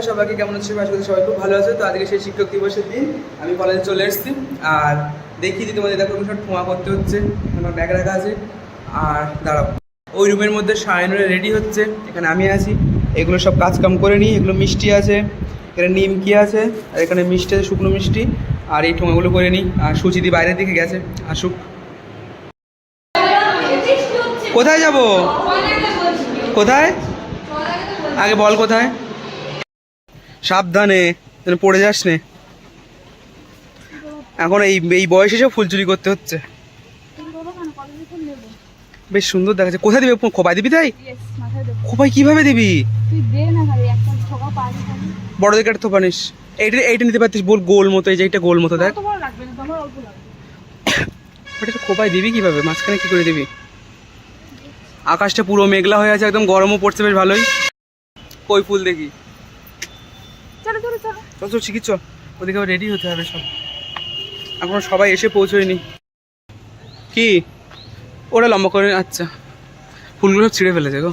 সবাইকে কেমন আছে? আশা করি সবাই খুব ভালো আছে। তো আজকে সেই শিক্ষক দিবসের দিন আমি কলেজে চলে এসেছি আর দেখিয়ে দিই তোমাদের। দেখো সব ঠোঁয়া করতে হচ্ছে, আমার ব্যাগ রাখা আছে। আর দাঁড়াও, ওই রুমের মধ্যে সায়নরে রেডি হচ্ছে, এখানে আমি আছি। এগুলো সব কাজকাম করে নিই। এগুলো মিষ্টি আছে, এখানে নিমকি আছে, আর এখানে মিষ্টি আছে, শুকনো মিষ্টি। আর এই ঠোঁয়াগুলো করে নিই। আর সুচিদি বাইরের দিকে গেছে, আসুক। কোথায় যাব? কোথায় আগে বল, কোথায়? সাবধানে যেন পড়ে যাস নে। এখন এই বয়সে সব ফুল চুরি করতে হচ্ছে। বেশ সুন্দর দেখাচ্ছে। কোথায় দিবি? খোপায় দিবি? তাই খোপায় কিভাবে দিবি? বড় দিকে একটা থোপা নিস। এইটা নিতে পারতিস, বল গোল মতো। এই যে এইটা গোল মতো, দেখ। ওটা খোপায় দিবি কিভাবে? মাঝখানে কি করে দিবি? আকাশটা পুরো মেঘলা হয়ে আছে, একদম গরমও পড়ছে বেশ ভালোই। কই ফুল দেখি? চল চল শিখি, চল। ওদিকে রেডি হতে হবে সব, এখনো সবাই এসে পৌঁছয়নি। কি ওরা লম্বা করে? আচ্ছা, ফুলগুলো ছিঁড়ে ফেলেছে গো।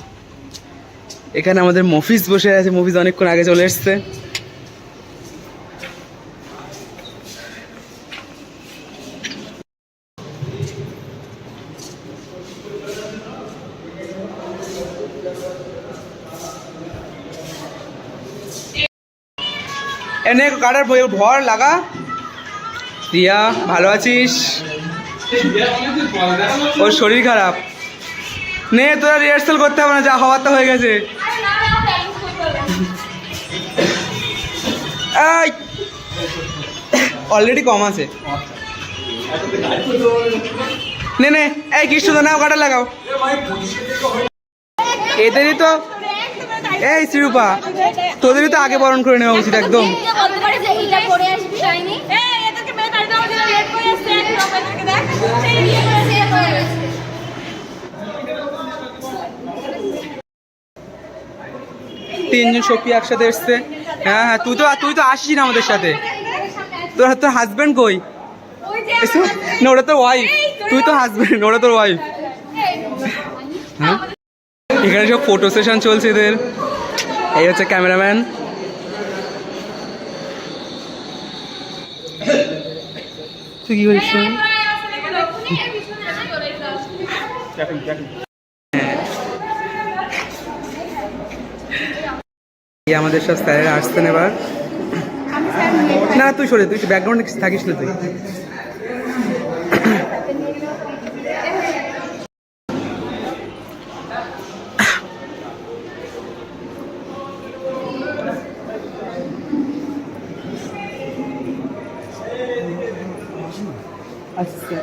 এখানে আমাদের মফিজ বসে আছে। মফিজ অনেকক্ষণ আগে চলে এসছে। এনে কাটার ভর লাগা। রিয়া, ভালো আছিস? ওর শরীর খারাপ। নে, তোরা রিহার্সাল করতে হবে না, যা হওয়ার তো হয়ে গেছে। অলরেডি কম আছে। নে নে, এই কৃষ্ণ নাও, কাটা লাগাও। এদেরই তো, এই শ্রীরূপা, তোদেরই তো আগে বরণ করে নেওয়া উচিত একদম। তিনজন সখী একসাথে এসছে। হ্যাঁ হ্যাঁ, তুই তো আসিস না আমাদের সাথে। তোর হাজবেন্ড কই? না, ওটা তোর ওয়াইফ। তুই তো হাজবেন্ড, ওটা তোর ওয়াইফ। হ্যাঁ, এখানে সব ফটো সেশন চলছে এদের। এই হচ্ছে ক্যামেরাম্যান। তুই কি করিস? আমাদের সব স্যারেরা আসছেন এবার। না, তুই সরে, তুই ব্যাকগ্রাউন্ডে থাকিস না তুই। আচ্ছা,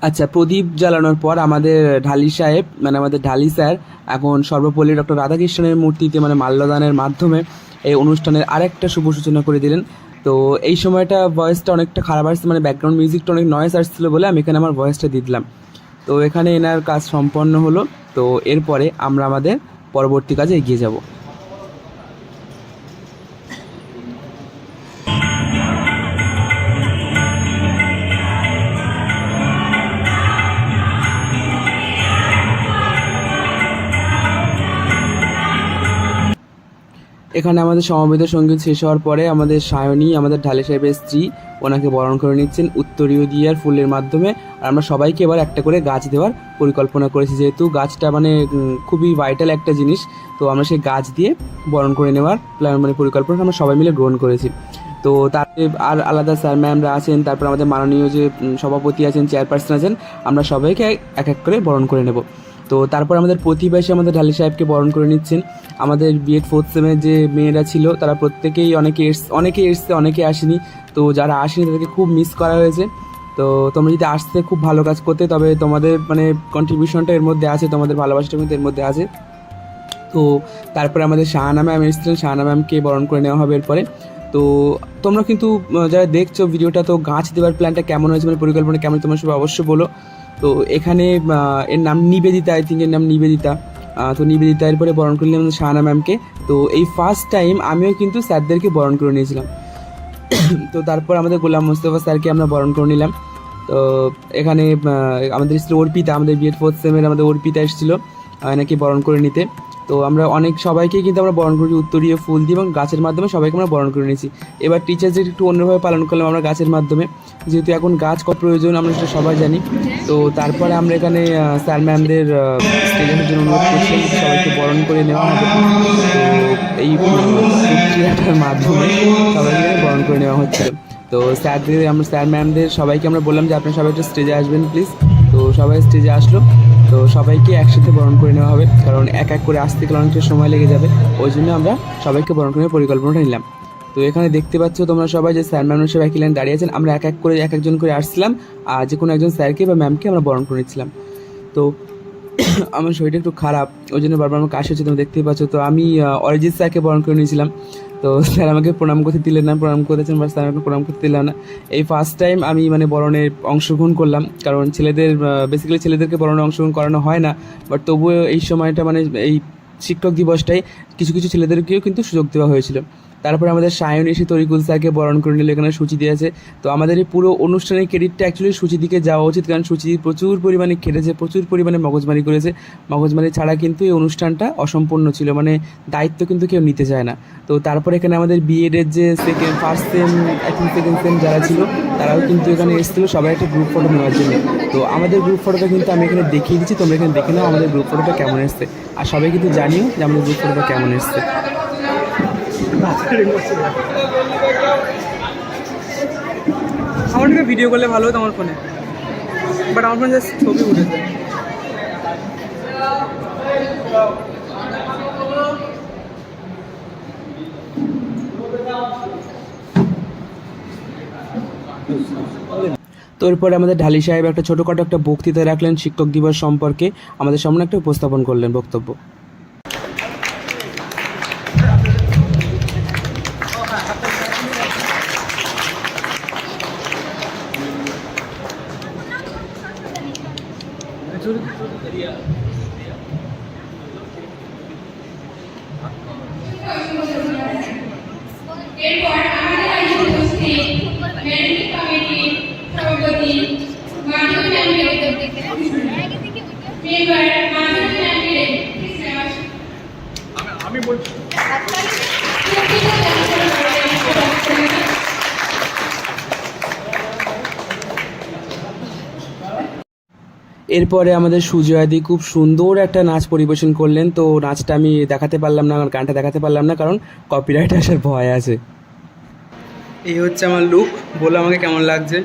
আচ্ছা, প্রদীপ জ্বালানোর পর আমাদের ঢালি সাহেব মানে আমাদের ঢালি স্যার এখন সর্বপল্লী ডক্টর রাধাকৃষ্ণনের মূর্তিতে মানে মাল্যদানের মাধ্যমে এই অনুষ্ঠানের আরেকটা শুভ সূচনা করে দিলেন। তো এই সময়টা ভয়েসটা অনেকটা খারাপ আসছে, মানে ব্যাকগ্রাউন্ড মিউজিকটা অনেক নয়েজ আসছিলো বলে আমি এখানে আমার ভয়েসটা দিয়ে দিলাম। তো এখানে এনার কাজ সম্পন্ন হলো। তো এরপরে আমরা আমাদের পরবর্তী কাজে এগিয়ে যাব। এখানে আমাদের সমবেত সঙ্গীত শেষ হওয়ার পরে আমাদের সায়নী, আমাদের ঢালে সাহেবের স্ত্রী, ওনাকে বরণ করে নিচ্ছেন উত্তরীয় দিয়ে আর ফুলের মাধ্যমে। আর আমরা সবাইকে এবার একটা করে গাছ দেওয়ার পরিকল্পনা করেছি, যেহেতু গাছটা মানে খুবই ভাইটাল একটা জিনিস। তো আমরা সেই গাছ দিয়ে বরণ করে নেওয়ার প্ল্যান মানে পরিকল্পনা আমরা সবাই মিলে গ্রহণ করেছি। তো তারপরে আর আলাদা স্যার ম্যামরা আছেন, তারপর আমাদের মাননীয় যে সভাপতি আছেন, চেয়ারপারসন আছেন, আমরা সবাইকে এক এক করে বরণ করে নেব। তো তারপর আমাদের প্রতিবেশী আমাদের ঢালি সাহেবকে বরণ করে নিচ্ছেন। আমাদের বিএড 4th সেমের যে মেয়েরা ছিল তারা প্রত্যেকেই অনেকে এসছে অনেকে আসেনি। তো যারা আসেনি তাদেরকে খুব মিস করা হয়েছে। তো তোমরা যদি আসতে খুব ভালো কাজ করতে, তবে তোমাদের মানে কন্ট্রিবিউশনটা এর মধ্যে আছে, তোমাদের ভালোবাসাটা কিন্তু এর মধ্যে আছে। তো তারপরে আমাদের শাহানা ম্যাম এসেছিলেন, শাহানা ম্যামকে বরণ করে নেওয়া হবে এরপরে। তো তোমরা কিন্তু যারা দেখছো ভিডিওটা, তো গাছ দেওয়ার প্ল্যানটা কেমন হয়েছে মানে পরিকল্পনা কেমন তোমরা সবাই অবশ্যই বলো। তো এখানে এর নাম নিবেদিতা, আই থিঙ্ক এর নাম নিবেদিতা। তো নিবেদিতা এরপরে বরণ করলাম শাহানা ম্যামকে। তো এই ফার্স্ট টাইম আমিও কিন্তু স্যারদেরকে বরণ করে নিয়েছিলাম। তো তারপর আমাদের গোলাম মোস্তফা স্যারকে আমরা বরণ করে নিলাম। তো এখানে আমাদের এসেছিল অর্পিতা, আমাদের বিএড 4th সেমের আমাদের অর্পিতা এসেছিলো নাকি বরণ করে নিতে। তো আমরা অনেক সবাইকেই কিন্তু আমরা বরণ করেছি উত্তরীয় ফুল দিয়ে এবং গাছের মাধ্যমে সবাইকে আমরা বরণ করে নিয়েছি। এবার টিচার্স ডে একটু অন্যভাবে পালন করলাম আমরা গাছের মাধ্যমে, যেহেতু এখন গাছ কত প্রয়োজন আমরা সেটা সবাই জানি। তো তারপরে আমরা এখানে স্যার ম্যামদের স্টেজ আসার জন্য অনুরোধ করছিলাম, সবাইকে বরণ করে নেওয়া হবে। তো এই প্রক্রিয়াটার মাধ্যমে সবাইকে বরণ করে নেওয়া হচ্ছিল। তো স্যার ম্যামদের সবাইকে আমরা বললাম যে আপনারা সবাই একটু স্টেজে আসবেন প্লিজ। তো সবাই স্টেজে আসলো। তো সবাইকে একসাথে বরণ করে নেওয়া হবে, কারণ এক এক করে আসতে গেলে অনেকটা সময় লেগে যাবে। ওই জন্য আমরা সবাইকে বরণ করে পরিকল্পনাটা নিলাম। তো এখানে দেখতে পাচ্ছ তোমরা সবাই যে স্যার ম্যামের সবাই একই লাইন দাঁড়িয়ে আছেন, আমরা এক এক করে এক একজন করে আসছিলাম আর যে কোনো একজন স্যারকে বা ম্যামকে আমরা বরণ করে নিচ্ছিলাম। তো আমার শরীরটা একটু খারাপ, ওই জন্য বারবার আমার কাশি হচ্ছে, তোমরা দেখতেই পাচ্ছ। তো আমি অরিজিৎ স্যারকে বরণ করে নিয়েছিলাম। তো স্যার আমাকে প্রণাম করতে দিলেন না, প্রণাম করেছেন বা স্যার আমাকে প্রণাম করতে দিলেন না। এই ফার্স্ট টাইম আমি মানে বরণে অংশগ্রহণ করলাম, কারণ বেসিক্যালি ছেলেদেরকে বরণে অংশগ্রহণ করানো হয় না। বাট তবুও এই সময়টা মানে এই শিক্ষক দিবসটাই কিছু কিছু ছেলেদেরকেও কিন্তু সুযোগ দেওয়া হয়েছিল। তারপরে আমাদের সায়ন এসে তরিকুল স্যারকে বরণ করে নিল, এখানে সূচি দিয়েছে। তো আমাদের এই পুরো অনুষ্ঠানের ক্রেডিটটা অ্যাকচুয়ালি সূচিদিকে যাওয়া উচিত, কারণ সূচি প্রচুর পরিমাণে খেটেছে, প্রচুর পরিমাণে মগজমারি করেছে। মগজমারি ছাড়া কিন্তু এই অনুষ্ঠানটা অসম্পূর্ণ ছিল, মানে দায়িত্ব কিন্তু কেউ নিতে চায় না। তো তারপরে এখানে আমাদের বিএডের যে first same I think second same যারা ছিল তারাও কিন্তু এখানে এসেছিলো সবাই একটা গ্রুপ ফটো নেওয়ার জন্য। তো আমাদের গ্রুপ ফটোটা কিন্তু আমি এখানে দেখিয়ে দিচ্ছি, তোমরা এখানে দেখে নাও আমাদের গ্রুপ ফটোটা কেমন এসছে। আর সবাই কিন্তু জানিও যে আমাদের গ্রুপ ফটোটা কেমন এসছে। আমার দিকে ভিডিও করলে ভালো হতো আমার ফোনে, বাট আমার ফোনে জাস্ট ছবি উঠেছে। তো এরপরে আমাদের ঢালি সাহেব একটা ছোটোখাটো একটা বক্তৃতা রাখলেন শিক্ষক দিবস সম্পর্কে, আমাদের সামনে একটা উপস্থাপন করলেন বক্তব্য। এরপর আমাদের আজকে উপস্থিত ম্যানেজমেন্ট কমিটির সভাপতি মাননীয় মেম্বার মাননীয় আমি বলছি এরপরে আমাদের সুজয়াদি খুব সুন্দর একটা নাচ পরিবেশন করলেন। তো নাচটা আমি দেখাতে পারলাম না, আমার গানটা দেখাতে পারলাম না, কারণ কপিরাইট আসার ভয় আছে। এই হচ্ছে আমার লুক, বলো আমাকে কেমন লাগছে।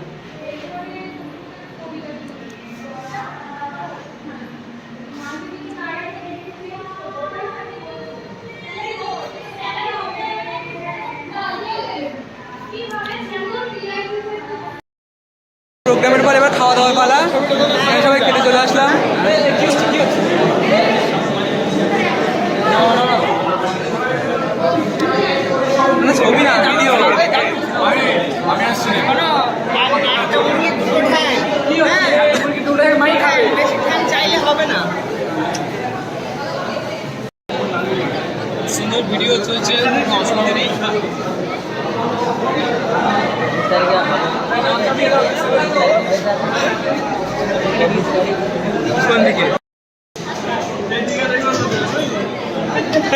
প্রোগ্রামের পর এবার খাওয়া দাওয়ার পালা, এখানে সবাই খেতে চলে আসলাম। না, ছবি না, ভিডিও। সুন্দর ভিডিও চলছে, অসুবিধা নেই।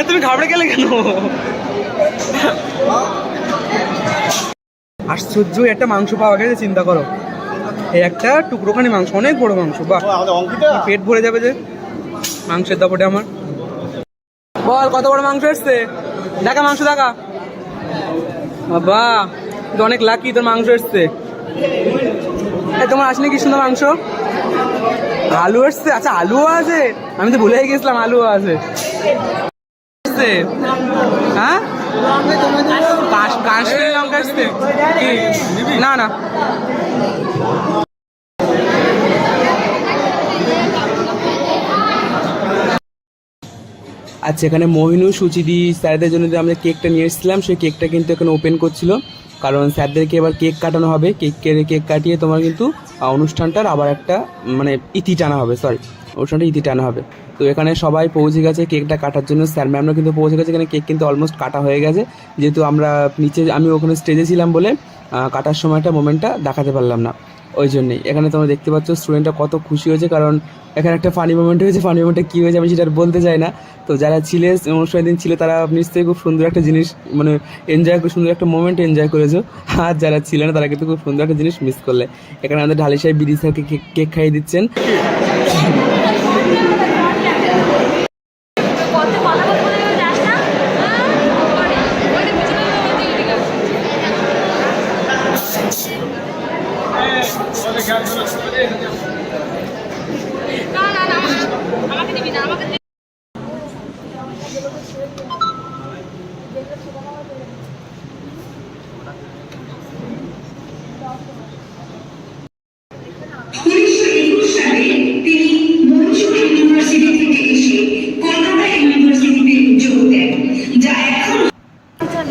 তুমি ঘাবড়ে গেলে কেন? আশ্চর্য একটা মাংস পাওয়া গেছে, চিন্তা করো। এই একটা টুকরোখানি মাংস, অনেক বড় মাংস। বাহ, পেট ভরে যাবে যে মাংসের দাপটে আমার। বল কত বড় মাংস এসছে, দেখা মাংস দেখা। বাবা তো অনেক লাকি, তোর মাংস এসছে। তোমার আসলে কি সুন্দর মাংস। আলু এসছে, আচ্ছা আলুও আছে, আমি তো ভুলেই গেছিলাম আলুও আছে। হ্যাঁ, কাশ্মীরি লঙ্কা এসছে না না। আচ্ছা, এখানে মহিনু সুচিদি স্যারদের জন্য যে আমরা কেকটা নিয়ে এসেছিলাম, সেই কেকটা কিন্তু এখানে ওপেন করছিল, কারণ স্যারদেরকে এবার কেক কাটানো হবে। কেক কাটিয়ে তোমার কিন্তু অনুষ্ঠানটার আবার একটা মানে ইতি টানা হবে, অনুষ্ঠানটা ইতি টানা হবে। তো এখানে সবাই পৌঁছে গেছে কেকটা কাটার জন্য, স্যার ম্যামরা কিন্তু পৌঁছে গেছে। এখানে কেক কিন্তু অলমোস্ট কাটা হয়ে গেছে, যেহেতু আমরা নিচে, আমি ওখানে স্টেজে ছিলাম বলে কাটার সময়টা মোমেন্টটা দেখাতে পারলাম না, ওই জন্যই। এখানে তোমরা দেখতে পাচ্ছ স্টুডেন্টরা কত খুশি হয়েছে, কারণ এখানে একটা ফানি মোমেন্ট হয়েছে। ফানি মোমেন্টটা কী হয়েছে আমি সেটা আর বলতে চাই না। তো যারা ছিলে অনুষ্ঠানের দিন ছিল তারা নিশ্চয়ই খুব সুন্দর একটা জিনিস মানে সুন্দর একটা মোমেন্ট এনজয় করেছো। আর যারা ছিল না তারা কিন্তু খুব সুন্দর একটা জিনিস মিস করলে। এখানে আমাদের ঢালি সাহেব বিডি স্যারকে কেক খাইয়ে দিচ্ছেন।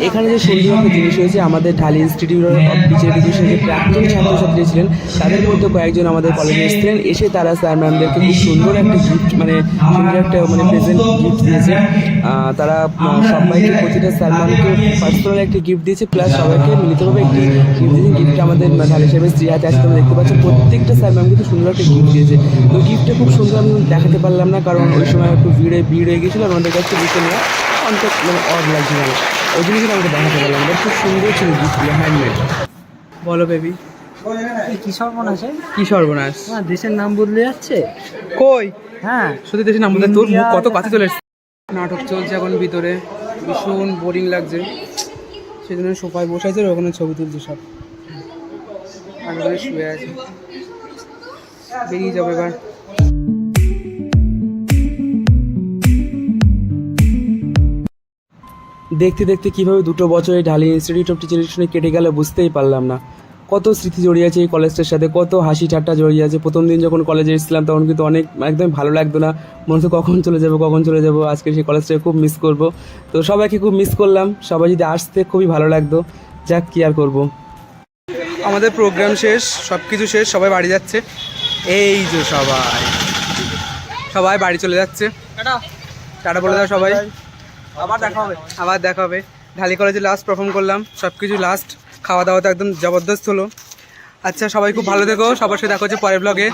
এখানে যে সুন্দর একটা জিনিস হয়েছে, আমাদের ঢালি ইনস্টিটিউট অফ টিচার এডুকেশন যে প্রাক্তন ছাত্রছাত্রী ছিলেন তাদের মধ্যে কয়েকজন আমাদের কলেজে এসেছিলেন। এসে তারা স্যার ম্যামদেরকে খুব সুন্দর একটা গিফট মানে সুন্দর একটা মানে প্রেজেন্ট গিফট দিয়েছে। তারা সবাইকে প্রতিটা স্যার ম্যামকে পার্সোনাল একটা গিফট দিয়েছে, প্লাস সবাইকে মিলিতভাবে একটি গিফট দিয়েছে। গিফটটা আমাদের ঢালি সাহেবের স্ত্রী হাতে আছে, তোমরা দেখতে পাচ্ছ। প্রত্যেকটা স্যার ম্যাম কিন্তু সুন্দর একটা গিফট দিয়েছে। তো গিফটটা খুব সুন্দর আমি দেখাতে পারলাম না, কারণ ওই সময় একটু ভিড় হয়ে গেছিলো, আর আমাদের কাছে দিতে নেওয়া অনেক মানে অড লাগছিল না, ওই জন্য কিন্তু আমাকে দেখাতে পারলাম। এটা খুব সুন্দর ছিল গিফটগুলো, হ্যান্ডমেড। বলো বেবি, কি সর্বনাশ? কি সর্বনাশ? দেশের নাম বদলে যাচ্ছে। কই? হ্যাঁ, সত্যি দেশের নাম বদলে, তোর মুখ কত কাছে চলে এসছে। নাটক চলছে এখন ভিতরে, ভীষণ বোরিং লাগছে, সেই জন্য সোফায় বসে আছে, ওখানে ছবি তুলছে সব, আর ওখানে শুয়ে আছে। বেরিয়ে যাবে এবার। দেখতে দেখতে কীভাবে 2 বছর এই ঢালি ইনস্টিটিউট অফ টিচার এডুকেশনে কেটে গেল বুঝতেই পারলাম না। কত স্মৃতি জড়িয়ে আছে এই কলেজটার সাথে, কত হাসি ঠাট্টা জড়িয়ে আছে। প্রথম দিন যখন কলেজে এসেছিলাম তখন কিন্তু অনেক একদম ভালো লাগতো না, মনে হতো কখন চলে যাবো। আজকে সেই কলেজটাকে খুব মিস করব। তো সবাইকে খুব মিস করলাম, সবাই যদি আসতে খুবই ভালো লাগতো। যাক, কি আর করবো। আমাদের প্রোগ্রাম শেষ, সব কিছু শেষ, সবাই বাড়ি যাচ্ছে। এই যে সবাই বাড়ি চলে যাচ্ছে। টাটা বলে দাও সবাই, আবার দেখা হবে। ঢালি কলেজে লাস্ট পারফর্ম করলাম, সব কিছু লাস্ট। খাওয়া দাওয়া তো একদম জবরদস্ত হলো। আচ্ছা, সবাই খুব ভালো থেকো, সবার সাথে দেখা হচ্ছে পরের ব্লগে।